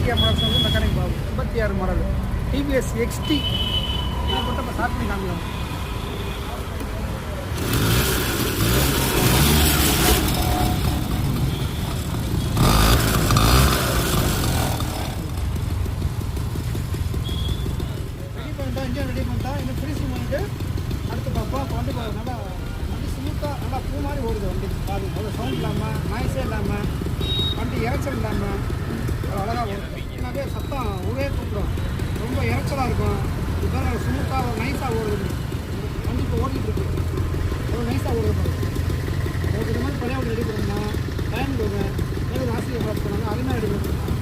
பாக்கியா models வந்து mechanic Babu 86 model TVS XT இதை போட்டு நம்ம ஸ்டார்ட் பண்ணி காமிக்கலாம். இன்ஜின் ரெடி பண்ணிட்டா இன்னும் ஃபினிஷிங் பண்ணிட்டு அடுத்து பார்ப்போம். இப்போ வந்து நல்லா வண்டி ஸ்மூத்தாக நல்லா பூ மாதிரி ஓடுது வண்டி. அது அவ்வளோ சவுண்ட் இல்லாமல் நாய்ஸே இல்லாமல் வண்டி இறைச்சல் இல்லாமல் அழகாக ஓடும். ஏன்னாவே சத்தம் ஊரே கூப்பிடும், ரொம்ப இறைச்சலாக இருக்கும். இப்போ ஸ்மூத்தாக ஒரு நைஸாக ஓடுது வண்டி. இப்போ ஓடிட்டு இருக்கு அவ்வளோ நைஸாக ஓடுது. அதுக்கு இது மாதிரி பழைய வண்டி ரெடி பண்ணணும்னா டைம் கொடுங்க. ஆசிரியர் பண்ணாங்க அதுமாதிரி ரெடி பண்ணணும்.